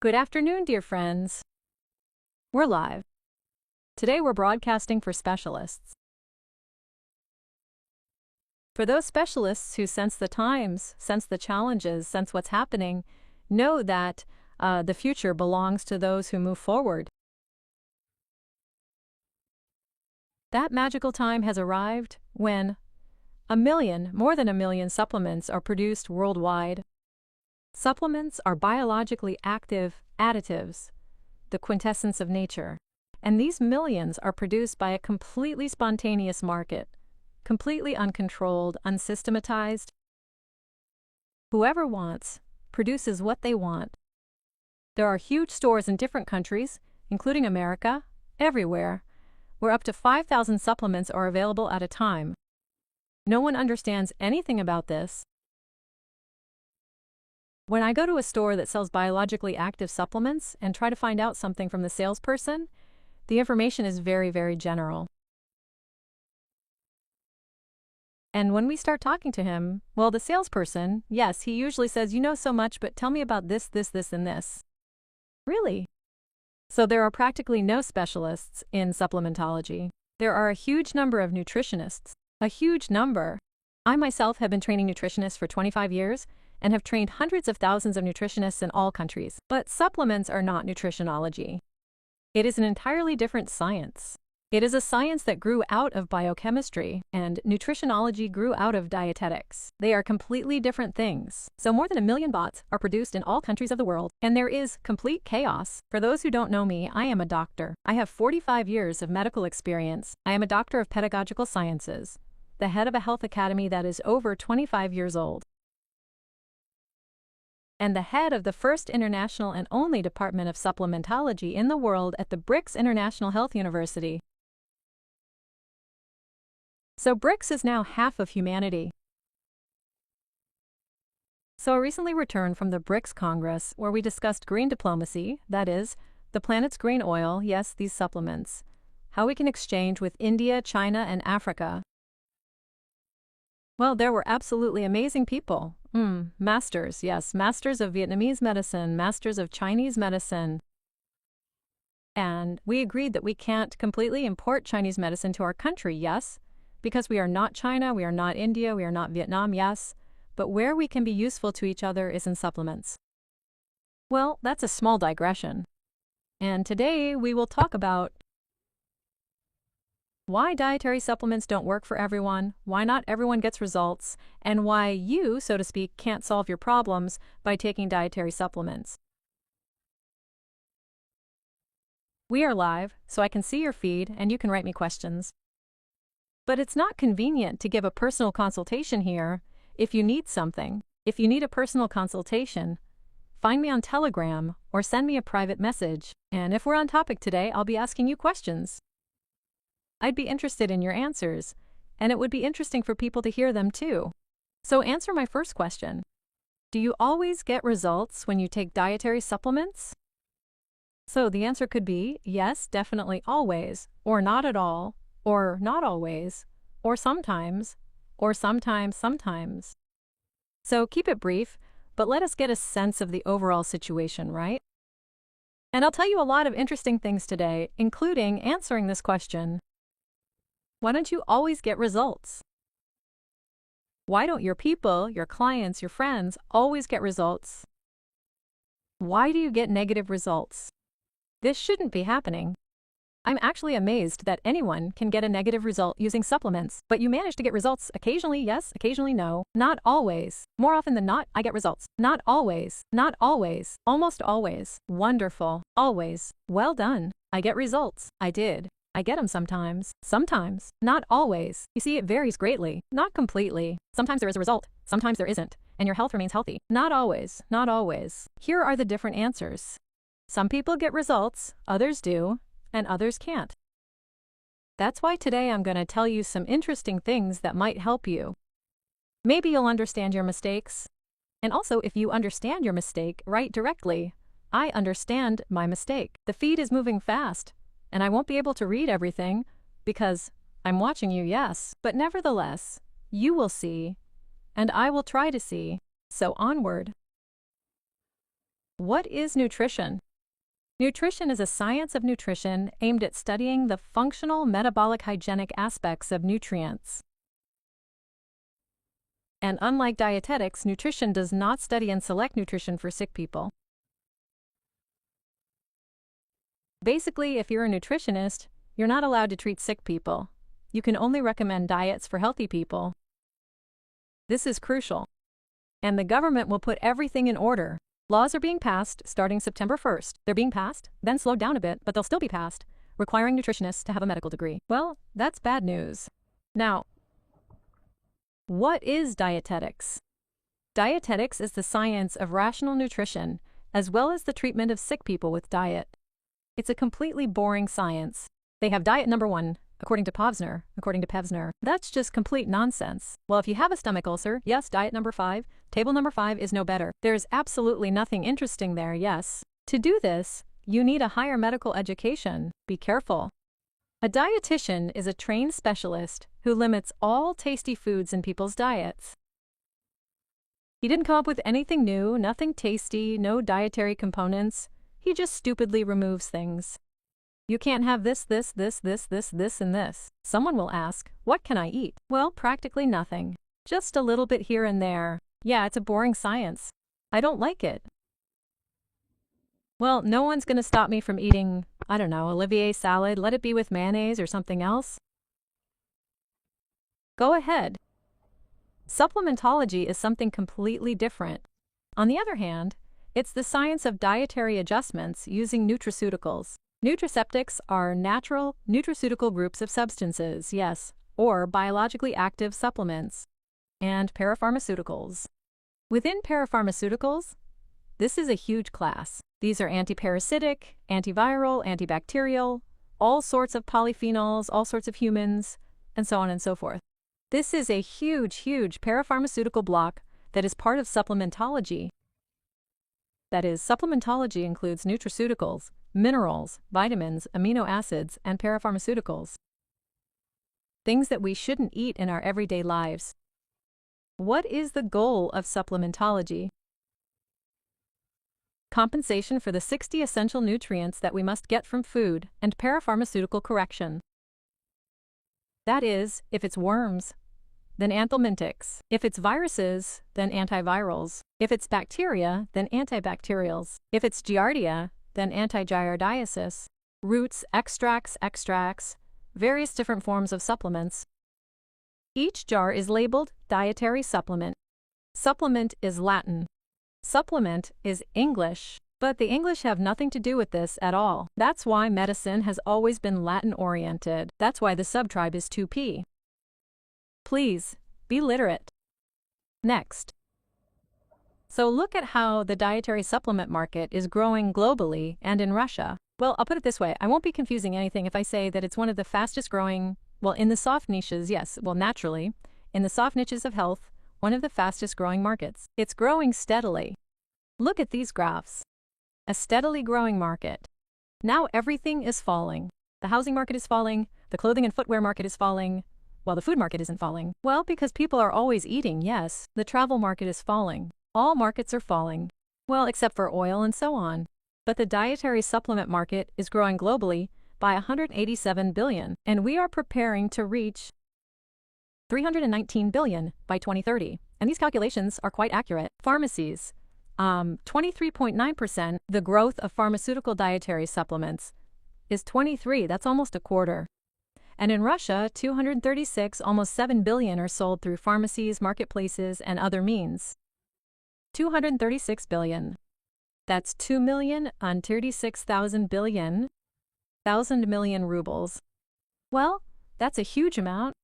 Good afternoon, dear friends. We're live. Today we're broadcasting for specialists. For those specialists who sense the times, sense the challenges, sense what's happening, know that the future belongs to those who move forward. That magical time has arrived when more than a million supplements are produced worldwide. Supplements are biologically active additives, the quintessence of nature, and these millions are produced by a completely spontaneous market, completely uncontrolled, unsystematized. Whoever wants produces what they want. There are huge stores in different countries, including America, everywhere, where up to 5,000 supplements are available at a time. No one understands anything about this. When I go to a store that sells biologically active supplements and try to find out something from the salesperson, the information is very, very general. And when we start talking to him, well, the salesperson, yes, he usually says, "You know so much, but tell me about this, and this." Really? So there are practically no specialists in supplementology. There are a huge number of nutritionists, a huge number. I myself have been training nutritionists for 25 years and have trained hundreds of thousands of nutritionists in all countries. But supplements are not nutritionology. It is an entirely different science. It is a science that grew out of biochemistry, and nutritionology grew out of dietetics. They are completely different things. So more than 1 million bots are produced in all countries of the world, and there is complete chaos. For those who don't know me, I am a doctor. I have 45 years of medical experience. I am a doctor of pedagogical sciences, the head of a health academy that is over 25 years old, and the head of the first international and only department of supplementology in the world at the BRICS International Health University. So BRICS is now half of humanity. So I recently returned from the BRICS Congress where we discussed green diplomacy, that is, the planet's green oil, yes, these supplements, how we can exchange with India, China, and Africa. Well, there were absolutely amazing people. Masters, yes, masters of Vietnamese medicine, masters of Chinese medicine. And we agreed that we can't completely import Chinese medicine to our country, yes, because we are not China, we are not India, we are not Vietnam, yes, but where we can be useful to each other is in supplements. Well, that's a small digression. And today we will talk about why dietary supplements don't work for everyone, why not everyone gets results, and why you, so to speak, can't solve your problems by taking dietary supplements. We are live, so I can see your feed and you can write me questions. But it's not convenient to give a personal consultation here. If you need something, if you need a personal consultation, find me on Telegram or send me a private message. And if we're on topic today, I'll be asking you questions. I'd be interested in your answers, and it would be interesting for people to hear them too. So answer my first question. Do you always get results when you take dietary supplements? So the answer could be yes, definitely always, or not at all, or not always, or sometimes, sometimes. So keep it brief, but let us get a sense of the overall situation, right? And I'll tell you a lot of interesting things today, including answering this question. Why don't you always get results? Why don't your people, your clients, your friends always get results? Why do you get negative results? This shouldn't be happening. I'm actually amazed that anyone can get a negative result using supplements, but you manage to get results occasionally, yes, occasionally no, not always. More often than not, I get results. Not always, almost always. Wonderful, always. Well done. I get results. I did. I get them sometimes, not always. You see, it varies greatly, not completely. Sometimes there is a result, sometimes there isn't, and your health remains healthy. Not always, not always. Here are the different answers. Some people get results, others do, and others can't. That's why today I'm going to tell you some interesting things that might help you. Maybe you'll understand your mistakes. And also, if you understand your mistake, write directly. I understand my mistake. The feed is moving fast, and I won't be able to read everything because I'm watching you, yes, but nevertheless, you will see, and I will try to see, so onward. What is nutrition? Nutrition is a science of nutrition aimed at studying the functional, metabolic, hygienic aspects of nutrients. And unlike dietetics, nutrition does not study and select nutrition for sick people. Basically, if you're a nutritionist, you're not allowed to treat sick people. You can only recommend diets for healthy people. This is crucial. And the government will put everything in order. Laws are being passed starting September 1st. They're being passed, then slowed down a bit, but they'll still be passed, requiring nutritionists to have a medical degree. Well, that's bad news. Now, what is dietetics? Dietetics is the science of rational nutrition, as well as the treatment of sick people with diet. It's a completely boring science. They have diet number 1, according to Pevsner. That's just complete nonsense. Well, if you have a stomach ulcer, yes, diet number 5. Table number 5 is no better. There's absolutely nothing interesting there, yes. To do this, you need a higher medical education. Be careful. A dietitian is a trained specialist who limits all tasty foods in people's diets. He didn't come up with anything new, nothing tasty, no dietary components. He just stupidly removes things. You can't have this, and this. Someone will ask, what can I eat? Well, practically nothing. Just a little bit here and there. Yeah, it's a boring science. I don't like it. Well, no one's going to stop me from eating, I don't know, Olivier salad. Let it be with mayonnaise or something else. Go ahead. Supplementology is something completely different. On the other hand, it's the science of dietary adjustments using nutraceuticals. Nutraceutics are natural nutraceutical groups of substances, yes, or biologically active supplements, and parapharmaceuticals. Within parapharmaceuticals, this is a huge class. These are antiparasitic, antiviral, antibacterial, all sorts of polyphenols, all sorts of humans, and so on and so forth. This is a huge parapharmaceutical block that is part of supplementology. That is, supplementology includes nutraceuticals, minerals, vitamins, amino acids, and parapharmaceuticals. Things that we shouldn't eat in our everyday lives. What is the goal of supplementology? Compensation for the 60 essential nutrients that we must get from food and parapharmaceutical correction. That is, if it's worms, then anthelmintics. If it's viruses, then antivirals. If it's bacteria, then antibacterials. If it's giardia, then antigiardiasis. Roots, extracts, various different forms of supplements. Each jar is labeled dietary supplement. Supplement is Latin. Supplement is English, but the English have nothing to do with this at all. That's why medicine has always been Latin-oriented. That's why the subtribe is 2P. Please, be literate. Next. So look at how the dietary supplement market is growing globally and in Russia. Well, I'll put it this way. I won't be confusing anything if I say that it's one of the fastest growing, well, in the soft niches, yes, well, naturally, in the soft niches of health, one of the fastest growing markets. It's growing steadily. Look at these graphs. A steadily growing market. Now everything is falling. The housing market is falling, the clothing and footwear market is falling, while the food market isn't falling. Well, because people are always eating, yes, the travel market is falling. All markets are falling. Well, except for oil and so on. But the dietary supplement market is growing globally by 187 billion, and we are preparing to reach 319 billion by 2030. And these calculations are quite accurate. Pharmacies, 23.9%, the growth of pharmaceutical dietary supplements is 23, that's almost a quarter. And in Russia, 236, almost 7 billion are sold through pharmacies, marketplaces, and other means. 236 billion. That's 2,036,000 billion, 1,000 million rubles. Well, that's a huge amount.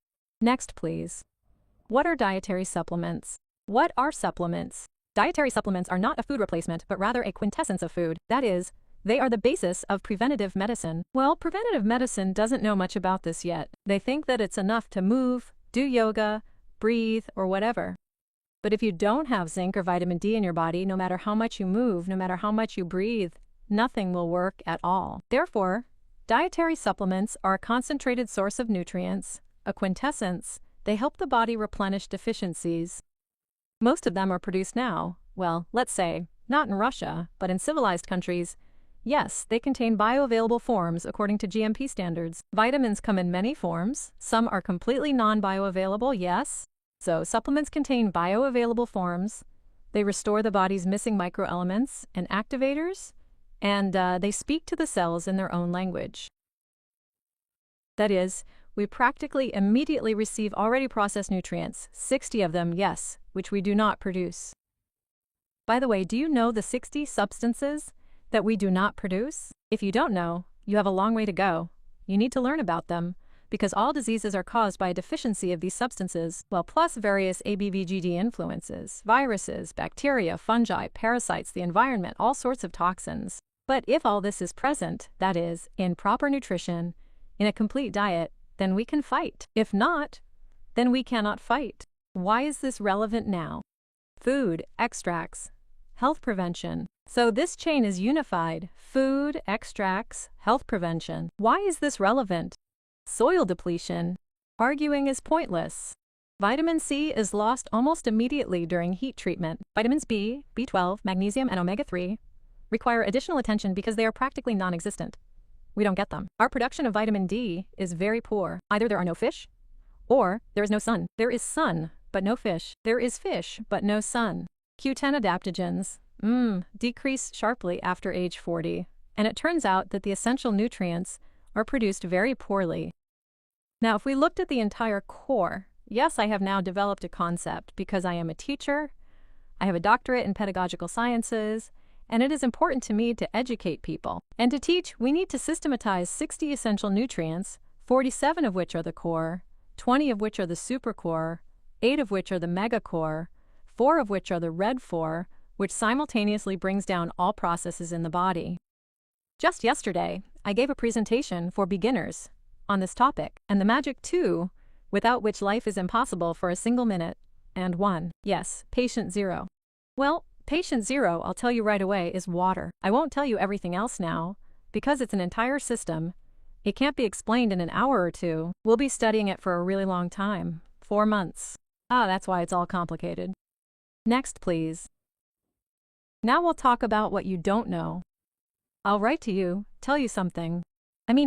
Next, please. What are dietary supplements? What are supplements? Dietary supplements are not a food replacement, but rather a quintessence of food. That is, they are the basis of preventative medicine. Well, preventative medicine doesn't know much about this yet. They think that it's enough to move, do yoga, breathe, or whatever. But if you don't have zinc or vitamin D in your body, no matter how much you move, no matter how much you breathe, nothing will work at all. Therefore, dietary supplements are a concentrated source of nutrients, a quintessence. They help the body replenish deficiencies. Most of them are produced now, well, let's say, Not in Russia, but in civilized countries, yes, they contain bioavailable forms according to GMP standards. Vitamins come in many forms. Some are completely non-bioavailable, yes. So supplements contain bioavailable forms. They restore the body's missing microelements and activators, and they speak to the cells in their own language. That is, we practically immediately receive already processed nutrients, 60 of them, yes, which we do not produce. By the way, do you know the 60 substances that we do not produce? If you don't know, you have a long way to go. You need to learn about them, because all diseases are caused by a deficiency of these substances, well, plus various ABVGD influences, viruses, bacteria, fungi, parasites, the environment, all sorts of toxins. But if all this is present, that is, in proper nutrition, in a complete diet, then we can fight. If not, then we cannot fight. Why is this relevant now? Food, extracts, health prevention. So this chain is unified. Food, extracts, health prevention. Why is this relevant? Soil depletion. Arguing is pointless. Vitamin C is lost almost immediately during heat treatment. Vitamins B, B12, magnesium, and omega-3 require additional attention because they are practically non-existent. We don't get them. Our production of vitamin D is very poor. Either there are no fish, or there is no sun. There is sun, but no fish. There is fish, but no sun. Q10 adaptogens, decrease sharply after age 40. And it turns out that the essential nutrients are produced very poorly. Now, if we looked at the entire core, yes, I have now developed a concept because I am a teacher, I have a doctorate in pedagogical sciences, and it is important to me to educate people. And to teach, we need to systematize 60 essential nutrients, 47 of which are the core, 20 of which are the supercore, 8 of which are the megacore, 4 of which are the red 4, which simultaneously brings down all processes in the body. Just yesterday, I gave a presentation for beginners on this topic, and the magic 2, without which life is impossible for a single minute, and 1. Yes, patient 0. Well, patient 0, I'll tell you right away, is water. I won't tell you everything else now, because it's an entire system. It can't be explained in an hour or two. We'll be studying it for a really long time, 4 months. That's why it's all complicated. Next, please. Now we'll talk about what you don't know. I'll write to you, tell you something.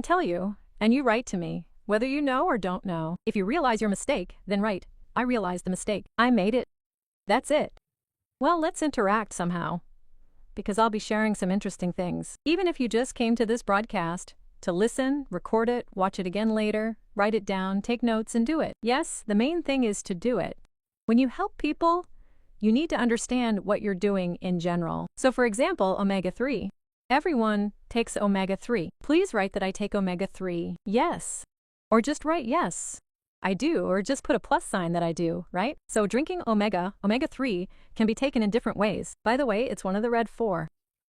Tell you, and you write to me, whether you know or don't know. If you realize your mistake, then write, I realized the mistake. I made it. That's it. Well, let's interact somehow, because I'll be sharing some interesting things. Even if you just came to this broadcast to listen, record it, watch it again later, write it down, take notes, and do it. Yes, the main thing is to do it. When you help people, you need to understand what you're doing in general. So for example, omega-3. Everyone takes omega-3. Please write that I take omega-3. Yes. Or just write yes. I do, or just put a plus sign that I do, right? So drinking omega-3 can be taken in different ways. By the way, it's one of the red 4.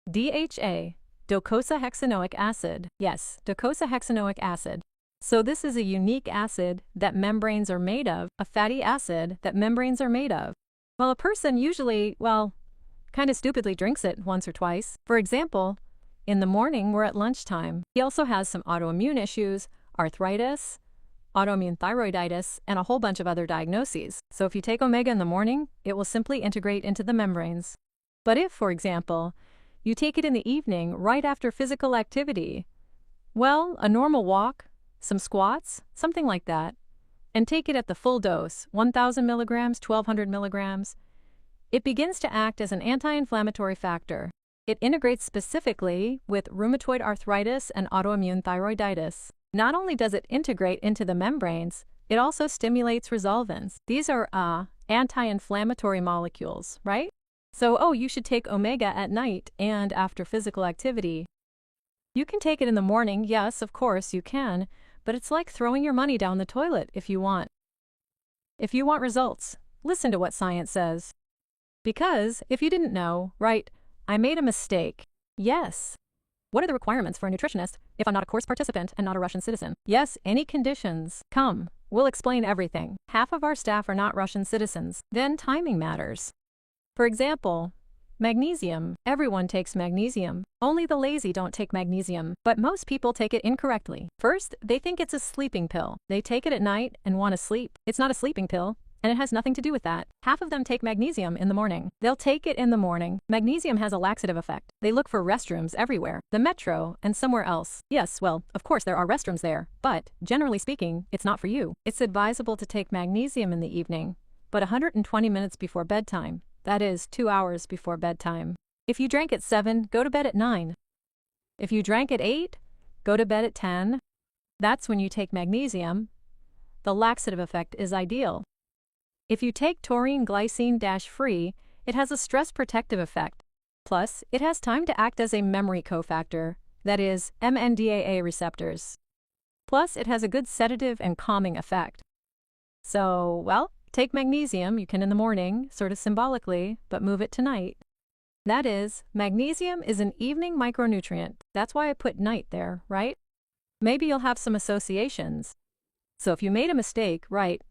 DHA, docosahexaenoic acid. Yes, docosahexaenoic acid. So this is a unique acid that membranes are made of, a fatty acid that membranes are made of. Well, a person usually, kind of stupidly drinks it once or twice. For example, in the morning or at lunchtime. He also has some autoimmune issues, arthritis, autoimmune thyroiditis, and a whole bunch of other diagnoses. So if you take omega in the morning, it will simply integrate into the membranes. But if, for example, you take it in the evening right after physical activity, well, a normal walk, some squats, something like that, and take it at the full dose, 1,000 milligrams, 1,200 milligrams, it begins to act as an anti-inflammatory factor. It integrates specifically with rheumatoid arthritis and autoimmune thyroiditis. Not only does it integrate into the membranes, it also stimulates resolvins. These are anti-inflammatory molecules, right? So, you should take omega at night and after physical activity. You can take it in the morning, yes, of course you can, but it's like throwing your money down the toilet if you want. If you want results, listen to what science says. Because, if you didn't know, right, I made a mistake. Yes. What are the requirements for a nutritionist if I'm not a course participant and not a Russian citizen? Yes, any conditions. Come, we'll explain everything. Half of our staff are not Russian citizens. Then timing matters. For example, magnesium. Everyone takes magnesium. Only the lazy don't take magnesium. But most people take it incorrectly. First, they think it's a sleeping pill. They take it at night and want to sleep. It's not a sleeping pill. And it has nothing to do with that. Half of them take magnesium in the morning. They'll take it in the morning. Magnesium has a laxative effect. They look for restrooms everywhere, the metro and somewhere else. Yes, well, of course there are restrooms there, but generally speaking, it's not for you. It's advisable to take magnesium in the evening, but 120 minutes before bedtime. That is 2 hours before bedtime. If you drank at 7, go to bed at 9. If you drank at 8, go to bed at 10. That's when you take magnesium. The laxative effect is ideal. If you take taurine glycine-free, it has a stress protective effect. Plus, it has time to act as a memory cofactor, that is, NMDA receptors. Plus, it has a good sedative and calming effect. So, well, take magnesium, you can in the morning, sort of symbolically, but move it to night. That is, magnesium is an evening micronutrient. That's why I put night there, right? Maybe you'll have some associations. So if you made a mistake, right,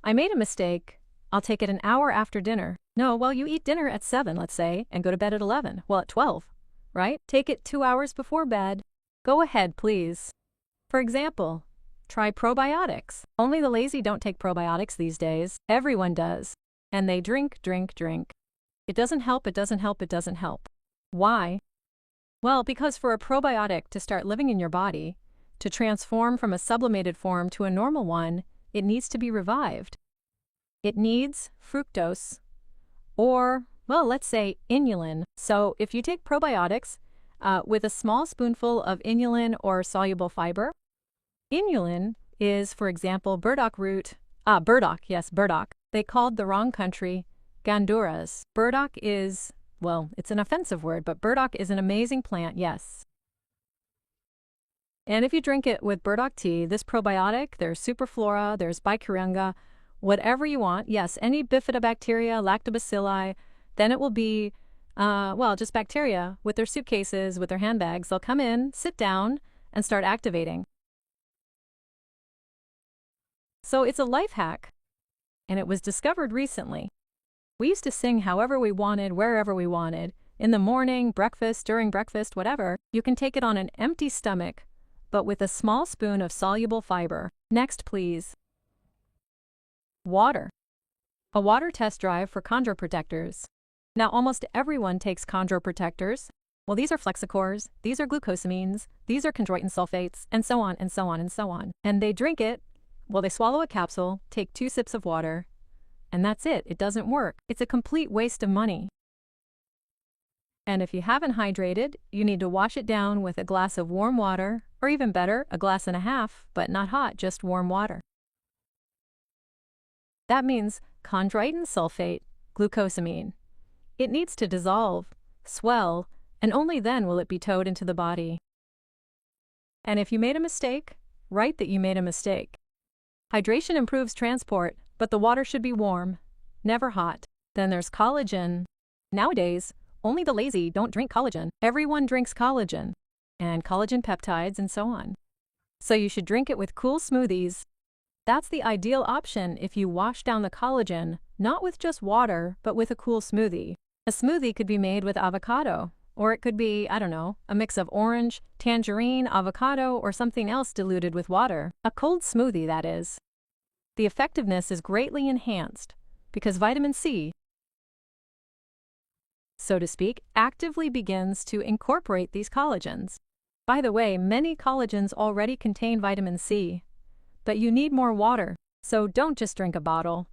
I made a mistake, I'll take it an hour after dinner. No, well, you eat dinner at 7, let's say, and go to bed at 11. Well, at 12, right? Take it 2 hours before bed. Go ahead, please. For example, try probiotics. Only the lazy don't take probiotics these days. Everyone does. And they drink. It doesn't help, it doesn't help, it doesn't help. Why? Well, because for a probiotic to start living in your body, to transform from a sublimated form to a normal one, it needs to be revived. It needs fructose, or, well, let's say inulin. So if you take probiotics with a small spoonful of inulin or soluble fiber, inulin is, for example, burdock root. Burdock, yes, burdock. They called the wrong country Ganduras. Burdock is, well, it's an offensive word, but burdock is an amazing plant, yes. And if you drink it with burdock tea, this probiotic, there's superflora, there's bacteria, whatever you want, yes, any bifidobacteria, lactobacilli, then it will be, well, just bacteria with their suitcases, with their handbags. They'll come in, sit down, and start activating. So it's a life hack, and it was discovered recently. We used to sing however we wanted, wherever we wanted, in the morning, breakfast, during breakfast, whatever. You can take it on an empty stomach, but with a small spoon of soluble fiber. Next, please. Water. A water test drive for chondroprotectors. Now, almost everyone takes chondroprotectors. Well, these are flexicors, these are glucosamines, these are chondroitin sulfates, and so on, and so on, and so on. And they drink it, well, they swallow a capsule, take 2 sips of water, and that's it. It doesn't work. It's a complete waste of money. And if you haven't hydrated, you need to wash it down with a glass of warm water, or even better, a glass and a half, but not hot, just warm water. That means chondroitin sulfate, glucosamine. It needs to dissolve, swell, and only then will it be towed into the body. And if you made a mistake, write that you made a mistake. Hydration improves transport, but the water should be warm, never hot. Then there's collagen. Nowadays, only the lazy don't drink collagen. Everyone drinks collagen, and collagen peptides and so on. So you should drink it with cool smoothies. That's the ideal option if you wash down the collagen, not with just water, but with a cool smoothie. A smoothie could be made with avocado, or it could be, I don't know, a mix of orange, tangerine, avocado, or something else diluted with water. A cold smoothie, that is. The effectiveness is greatly enhanced because vitamin C, so to speak, actively begins to incorporate these collagens. By the way, many collagens already contain vitamin C, but you need more water, so don't just drink a bottle.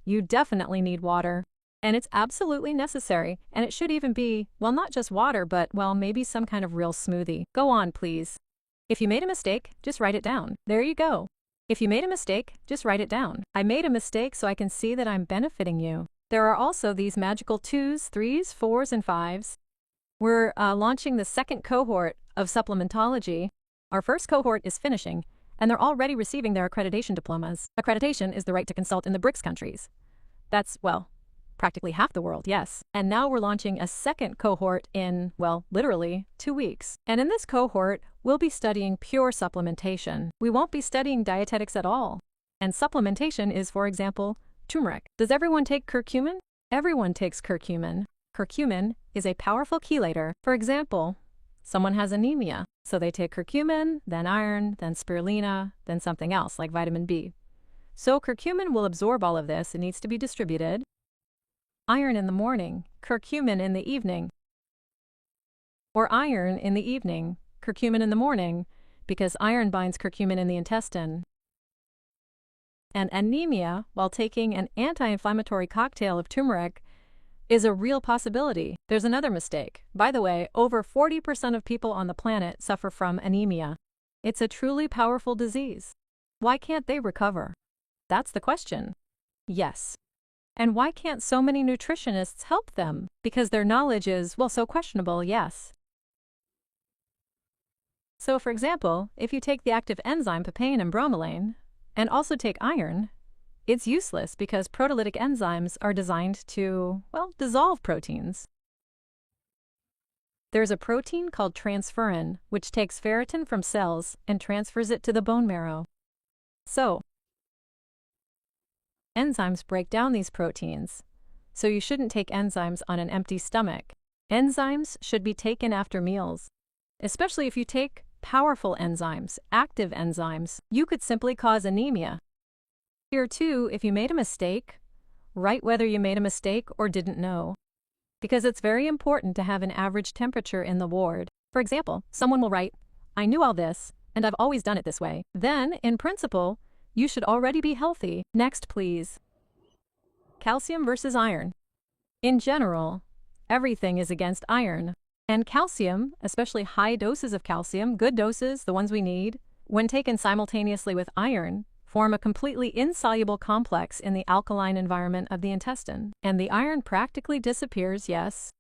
You definitely need water, and it's absolutely necessary, and it should even be, well, not just water, but, well, maybe some kind of real smoothie. Go on, please. If you made a mistake, just write it down. There you go. If you made a mistake, just write it down. I made a mistake so I can see that I'm benefiting you. There are also these magical 2s, 3s, 4s, and 5s. We're launching the second cohort of supplementology. Our first cohort is finishing, and they're already receiving their accreditation diplomas. Accreditation is the right to consult in the BRICS countries. That's, well, practically half the world, yes. And now we're launching a second cohort in, well, literally 2 weeks. And in this cohort, we'll be studying pure supplementation. We won't be studying dietetics at all. And supplementation is, for example, turmeric. Does everyone take curcumin? Everyone takes curcumin. Curcumin is a powerful chelator. For example, someone has anemia, so they take curcumin, then iron, then spirulina, then something else like vitamin B. So curcumin will absorb all of this. It needs to be distributed. Iron in the morning, curcumin in the evening. Or iron in the evening, curcumin in the morning, because iron binds curcumin in the intestine. And anemia, while taking an anti-inflammatory cocktail of turmeric, is a real possibility. There's another mistake. By the way, over 40% of people on the planet suffer from anemia. It's a truly powerful disease. Why can't they recover? That's the question. Yes. And why can't so many nutritionists help them? Because their knowledge is, well, so questionable, yes. So, for example, if you take the active enzyme papain and bromelain, and also take iron, it's useless because proteolytic enzymes are designed to, well, dissolve proteins. There's a protein called transferrin, which takes ferritin from cells and transfers it to the bone marrow. So, enzymes break down these proteins, so you shouldn't take enzymes on an empty stomach. Enzymes should be taken after meals, especially if you take powerful enzymes, active enzymes. You could simply cause anemia. Here too, if you made a mistake, write whether you made a mistake or didn't know, because it's very important to have an average temperature in the ward. For example, someone will write, "I knew all this, and I've always done it this way." Then, in principle, you should already be healthy. Next, please. Calcium versus iron. In general, everything is against iron. And calcium, especially high doses of calcium, good doses, the ones we need, when taken simultaneously with iron, form a completely insoluble complex in the alkaline environment of the intestine. And the iron practically disappears, yes.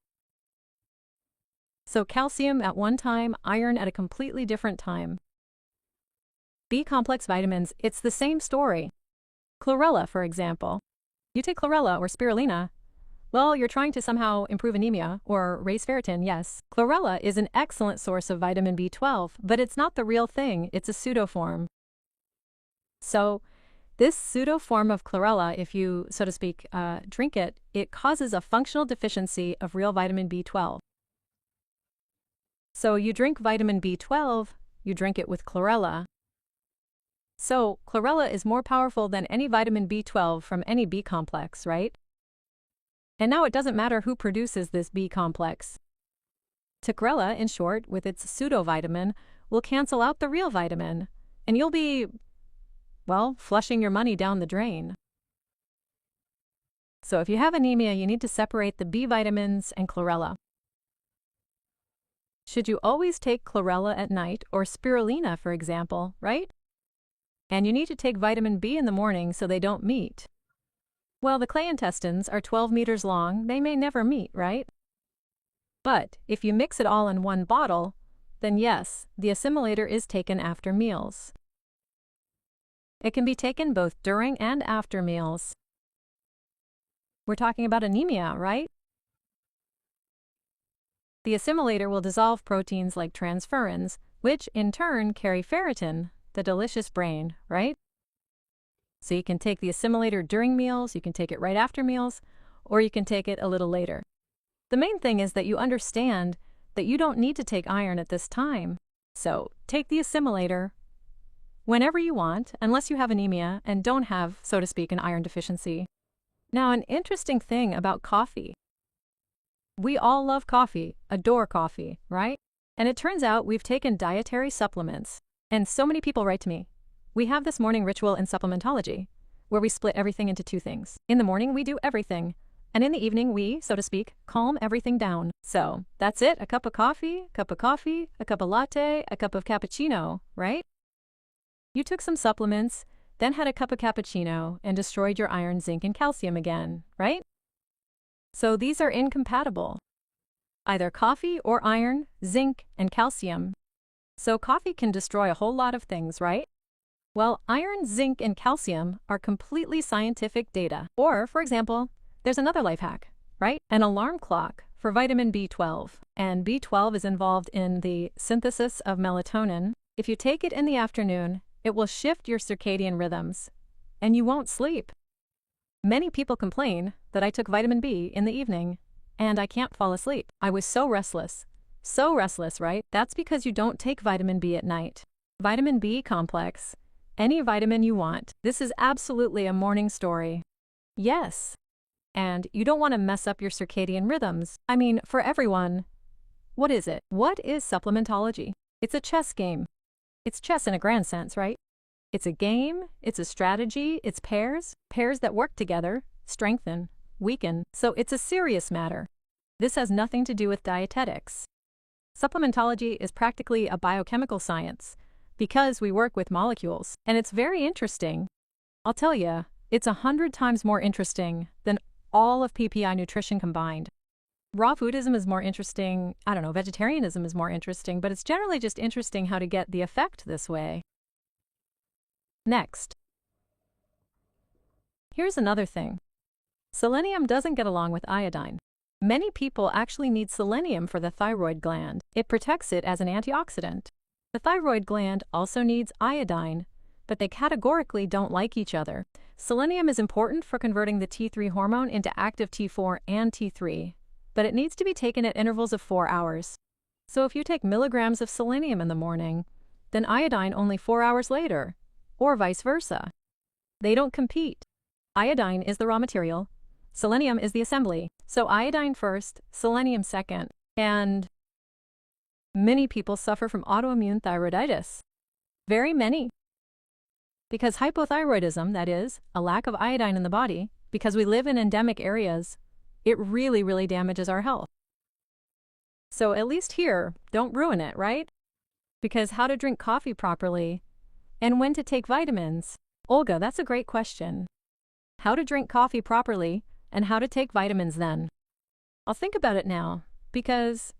So calcium at one time, iron at a completely different time. B-complex vitamins, it's the same story. Chlorella, for example. You take chlorella or spirulina, well, you're trying to somehow improve anemia or raise ferritin, yes. Chlorella is an excellent source of vitamin B12, but it's not the real thing, it's a pseudoform. So this pseudoform of chlorella, if you, so to speak, drink it, it causes a functional deficiency of real vitamin B12. So you drink vitamin B12, you drink it with chlorella. So chlorella is more powerful than any vitamin B12 from any B complex, right? And now it doesn't matter who produces this B complex. Chlorella, in short, with its pseudovitamin, will cancel out the real vitamin, and you'll be, well, flushing your money down the drain. So if you have anemia, you need to separate the B vitamins and chlorella. Should you always take chlorella at night, or spirulina, for example, right? And you need to take vitamin B in the morning so they don't meet. Well, the clay intestines are 12 meters long. They may never meet, right? But if you mix it all in one bottle, then yes, the assimilator is taken after meals. It can be taken both during and after meals. We're talking about anemia, right? The assimilator will dissolve proteins like transferrins, which in turn carry ferritin, the delicious brain, right? So you can take the assimilator during meals, you can take it right after meals, or you can take it a little later. The main thing is that you understand that you don't need to take iron at this time. So take the assimilator whenever you want, unless you have anemia and don't have, so to speak, an iron deficiency. Now, an interesting thing about coffee. We all love coffee, adore coffee, right? And it turns out we've taken dietary supplements. And so many people write to me, "We have this morning ritual in supplementology, where we split everything into two things. In the morning, we do everything. And in the evening, we, so to speak, calm everything down. So that's it, a cup of coffee, a cup of latte, a cup of cappuccino, right? You took some supplements, then had a cup of cappuccino, and destroyed your iron, zinc, and calcium again, right? So these are incompatible. Either coffee or iron, zinc, and calcium. So coffee can destroy a whole lot of things, right? Well, iron, zinc, and calcium are completely scientific data. Or, for example, there's another life hack, right? An alarm clock for vitamin B12. And B12 is involved in the synthesis of melatonin. If you take it in the afternoon, it will shift your circadian rhythms, and you won't sleep. Many people complain that I took vitamin B in the evening, and I can't fall asleep. I was so restless. So restless, right? That's because you don't take vitamin B at night. Vitamin B complex any vitamin you want. This is absolutely a morning story. Yes. And you don't want to mess up your circadian rhythms. I mean, for everyone. What is it? What is supplementology? It's a chess game. It's chess in a grand sense, right? It's a game, it's a strategy, it's pairs that work together, strengthen, weaken, so it's a serious matter. This has nothing to do with dietetics. Supplementology is practically a biochemical science because we work with molecules, and it's very interesting. I'll tell you, it's 100 times more interesting than all of PPI nutrition combined. Raw foodism is more interesting, vegetarianism is more interesting, but it's generally just interesting how to get the effect this way. Next. Here's another thing. Selenium doesn't get along with iodine. Many people actually need selenium for the thyroid gland. It protects it as an antioxidant. The thyroid gland also needs iodine, but they categorically don't like each other. Selenium is important for converting the T3 hormone into active T4 and T3, but it needs to be taken at intervals of 4 hours. So if you take milligrams of selenium in the morning, then iodine only 4 hours later, or vice versa. They don't compete. Iodine is the raw material, selenium is the assembly. So iodine first, selenium second. And many people suffer from autoimmune thyroiditis. Very many. Because hypothyroidism, that is, a lack of iodine in the body, because we live in endemic areas, it really, really damages our health. So at least here, don't ruin it, right? Because how to drink coffee properly and when to take vitamins. Olga, that's a great question. How to drink coffee properly and how to take vitamins then. I'll think about it now because,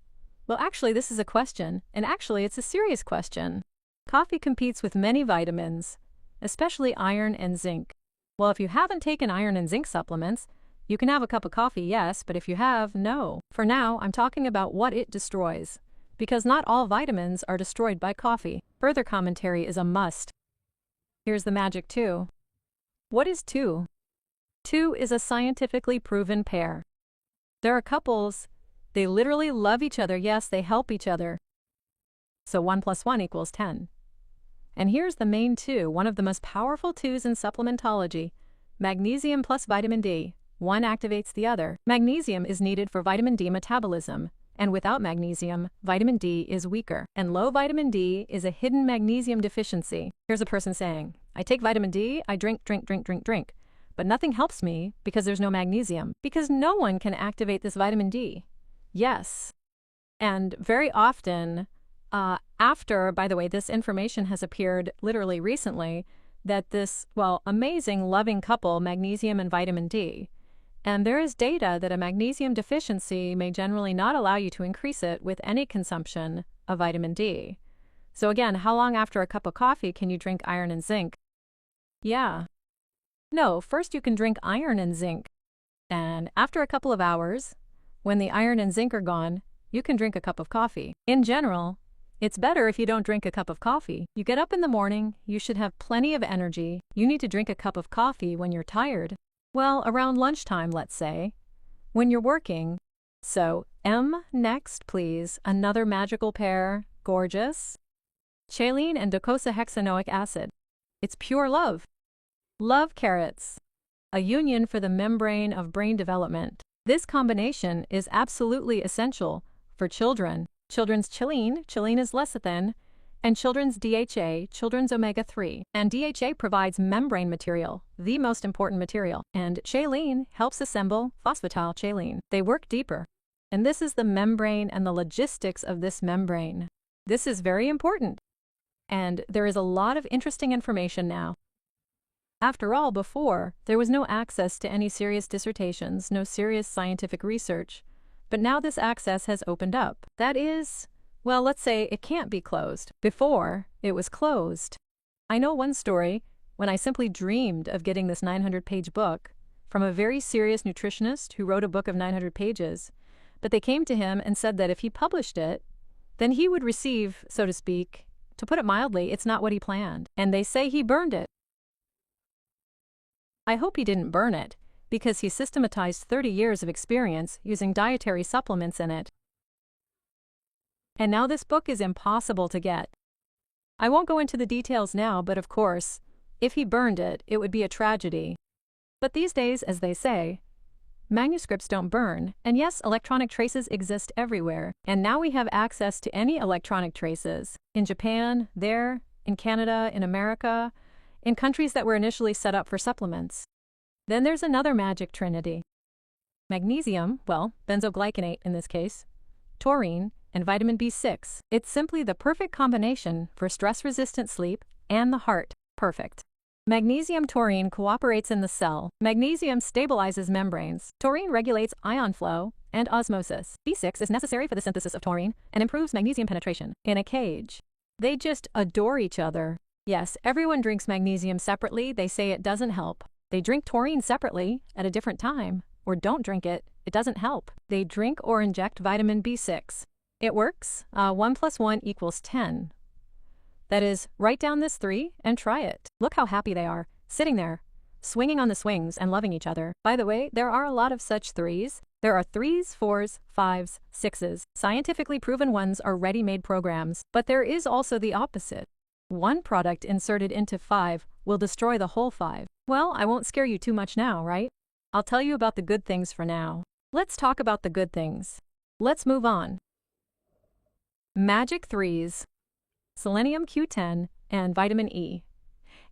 well, actually this is a question, and actually it's a serious question. Coffee competes with many vitamins, especially iron and zinc. Well, if you haven't taken iron and zinc supplements, you can have a cup of coffee, yes, but if you have, no. For now, I'm talking about what it destroys, because not all vitamins are destroyed by coffee. Further commentary is a must. Here's the magic 2. What is 2? 2 is a scientifically proven pair. There are couples, they literally love each other, yes, they help each other. So 1 + 1 = 10. And here's the main 2, one of the most powerful 2s in supplementology, magnesium plus vitamin D. One activates the other. Magnesium is needed for vitamin D metabolism, and without magnesium, vitamin D is weaker. And low vitamin D is a hidden magnesium deficiency. Here's a person saying, I take vitamin D, I drink, but nothing helps me because there's no magnesium, because no one can activate this vitamin D. Yes. And very often, after, by the way, this information has appeared literally recently, that this, amazing loving couple, magnesium and vitamin D, and there is data that a magnesium deficiency may generally not allow you to increase it with any consumption of vitamin D. So again, how long after a cup of coffee can you drink iron and zinc? Yeah. No, first you can drink iron and zinc. And after a couple of hours, when the iron and zinc are gone, you can drink a cup of coffee. In general, it's better if you don't drink a cup of coffee. You get up in the morning, you should have plenty of energy. You need to drink a cup of coffee when you're tired. Well, around lunchtime, let's say, when you're working. So, M next, please. Another magical pair. Gorgeous. Chaline and docosahexaenoic acid. It's pure love. Love carrots. A union for the membrane of brain development. This combination is absolutely essential for children. Children's chaline is lecithin, and children's DHA, children's omega-3. And DHA provides membrane material, the most important material. And chaline helps assemble phosphatidylchaline. They work deeper. And this is the membrane and the logistics of this membrane. This is very important. And there is a lot of interesting information now. After all, before, there was no access to any serious dissertations, no serious scientific research. But now this access has opened up. That is, well, let's say it can't be closed. Before, it was closed. I know one story when I simply dreamed of getting this 900-page book from a very serious nutritionist who wrote a book of 900 pages. But they came to him and said that if he published it, then he would receive, so to speak, to put it mildly, it's not what he planned. And they say he burned it. I hope he didn't burn it, because he systematized 30 years of experience using dietary supplements in it. And now this book is impossible to get. I won't go into the details now, but of course, If he burned it, it would be a tragedy. But these days, as they say, manuscripts don't burn, and yes, electronic traces exist everywhere, and now we have access to any electronic traces. In Japan, there, in Canada, in America, in countries that were initially set up for supplements. Then there's another magic trinity. Magnesium, well, benzoglycinate in this case, taurine, and vitamin B6. It's simply the perfect combination for stress-resistant sleep and the heart. Perfect. Magnesium-taurine cooperates in the cell. Magnesium stabilizes membranes. Taurine regulates ion flow and osmosis. B6 is necessary for the synthesis of taurine and improves magnesium penetration. In a cage. They just adore each other. Yes, everyone drinks magnesium separately. They say it doesn't help. They drink taurine separately at a different time, or don't drink it. It doesn't help. They drink or inject vitamin B6. It works. 1 + 1 = 10. That is, write down this 3 and try it. Look how happy they are, sitting there, swinging on the swings and loving each other. By the way, there are a lot of such 3s. There are 3s, 4s, 5s, 6s. Scientifically proven ones are ready-made programs. But there is also the opposite. One product inserted into 5 will destroy the whole 5. Well, I won't scare you too much now, right? I'll tell you about the good things for now. Let's talk about the good things. Let's move on. Magic 3s. Selenium Q10 and vitamin E.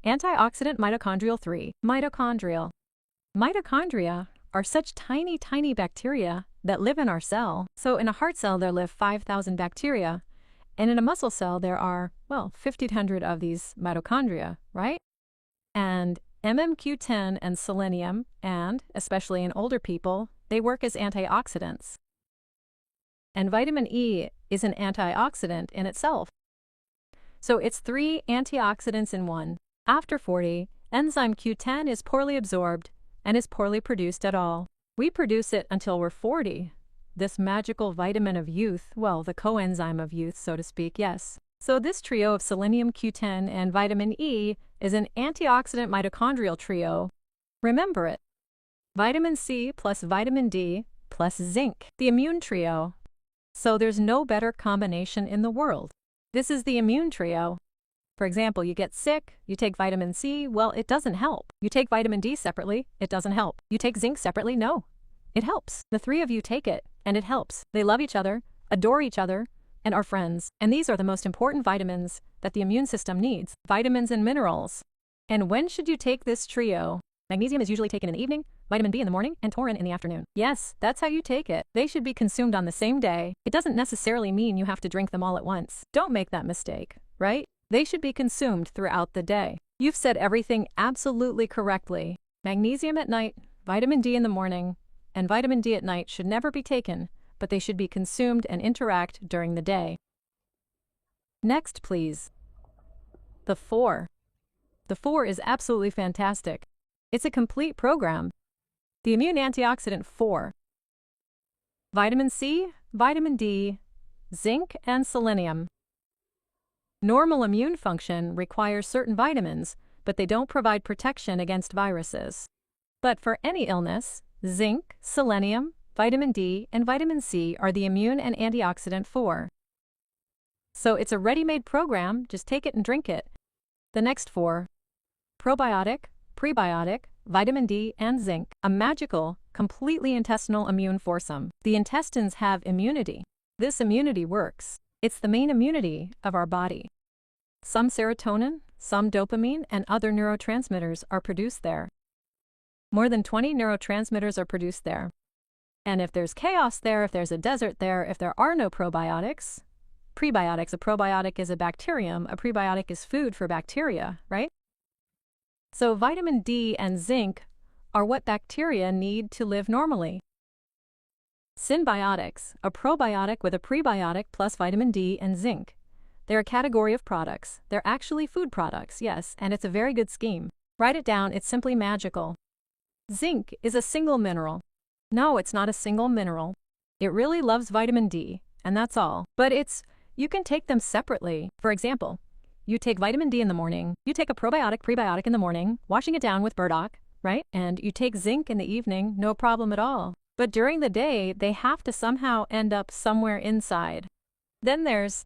Antioxidant mitochondrial 3. Mitochondrial. Mitochondria are such tiny, tiny bacteria that live in our cell. So in a heart cell, there live 5,000 bacteria. And in a muscle cell, there are, well, 1,500 of these mitochondria, right? And MMQ10 and selenium, and especially in older people, they work as antioxidants. And vitamin E is an antioxidant in itself. So it's 3 antioxidants in one. After 40, enzyme Q10 is poorly absorbed and is poorly produced at all. We produce it until we're 40. This magical vitamin of youth, well, the coenzyme of youth, so to speak, yes. So this trio of selenium Q10 and vitamin E is an antioxidant mitochondrial trio. Remember it. Vitamin C plus vitamin D plus zinc, the immune trio. So there's no better combination in the world. This is the immune trio. For example, you get sick, you take vitamin C, well, it doesn't help. You take vitamin D separately, it doesn't help. You take zinc separately, no. It helps. The 3 of you take it, and it helps. They love each other, adore each other, and are friends. And these are the most important vitamins that the immune system needs. Vitamins and minerals. And when should you take this trio? Magnesium is usually taken in the evening, vitamin B in the morning, and taurine in the afternoon. Yes, that's how you take it. They should be consumed on the same day. It doesn't necessarily mean you have to drink them all at once. Don't make that mistake, right? They should be consumed throughout the day. You've said everything absolutely correctly. Magnesium at night, vitamin D in the morning, and vitamin D at night should never be taken, but they should be consumed and interact during the day. Next, please. The 4. The 4 is absolutely fantastic. It's a complete program. The immune antioxidant 4. Vitamin C, vitamin D, zinc, and selenium. Normal immune function requires certain vitamins, but they don't provide protection against viruses. But for any illness, zinc, selenium, vitamin D, and vitamin C are the immune and antioxidant 4. So it's a ready-made program, just take it and drink it. The next 4. Probiotic, prebiotic, vitamin D, and zinc, a magical, completely intestinal immune foursome. The intestines have immunity. This immunity works. It's the main immunity of our body. Some serotonin, some dopamine, and other neurotransmitters are produced there. More than 20 neurotransmitters are produced there. And if there's chaos there, if there's a desert there, if there are no probiotics, prebiotics, a probiotic is a bacterium, a prebiotic is food for bacteria, right? So vitamin D and zinc are what bacteria need to live normally. Synbiotics, a probiotic with a prebiotic plus vitamin D and zinc. They're a category of products. They're actually food products, yes, and it's a very good scheme. Write it down, it's simply magical. Zinc is a single mineral. No, it's not a single mineral. It really loves vitamin D, and that's all. But you can take them separately. For example, you take vitamin D in the morning, you take a probiotic, prebiotic in the morning, washing it down with burdock, right? And you take zinc in the evening, no problem at all. But during the day, they have to somehow end up somewhere inside. Then there's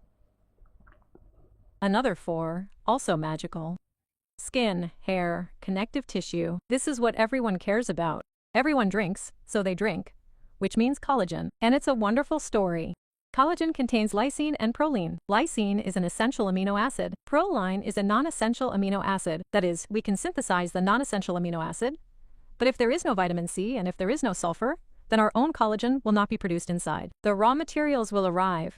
another 4, also magical. Skin, hair, connective tissue. This is what everyone cares about. Everyone drinks, so they drink, which means collagen. And it's a wonderful story. Collagen contains lysine and proline. Lysine is an essential amino acid. Proline is a non-essential amino acid. That is, we can synthesize the non-essential amino acid, but if there is no vitamin C and if there is no sulfur, then our own collagen will not be produced inside. The raw materials will arrive.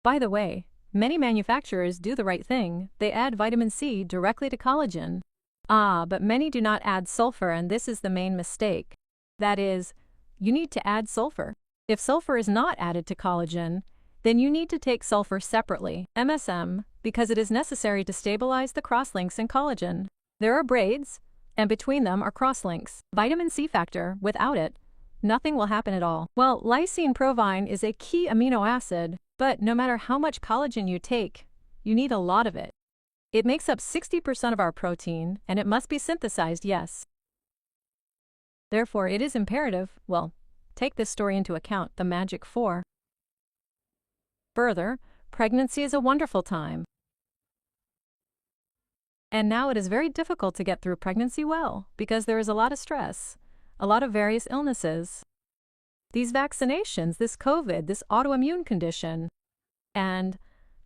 By the way, many manufacturers do the right thing. They add vitamin C directly to collagen. But many do not add sulfur, and this is the main mistake. That is, you need to add sulfur. If sulfur is not added to collagen, then you need to take sulfur separately, MSM, because it is necessary to stabilize the crosslinks in collagen. There are braids, and between them are crosslinks. Vitamin C factor, without it, nothing will happen at all. Well, lysine provine is a key amino acid, but no matter how much collagen you take, you need a lot of it. It makes up 60% of our protein, and it must be synthesized, yes. Therefore, it is imperative, well, take this story into account, the magic 4. Further, pregnancy is a wonderful time. And now it is very difficult to get through pregnancy well, because there is a lot of stress, a lot of various illnesses, these vaccinations, this COVID, this autoimmune condition, and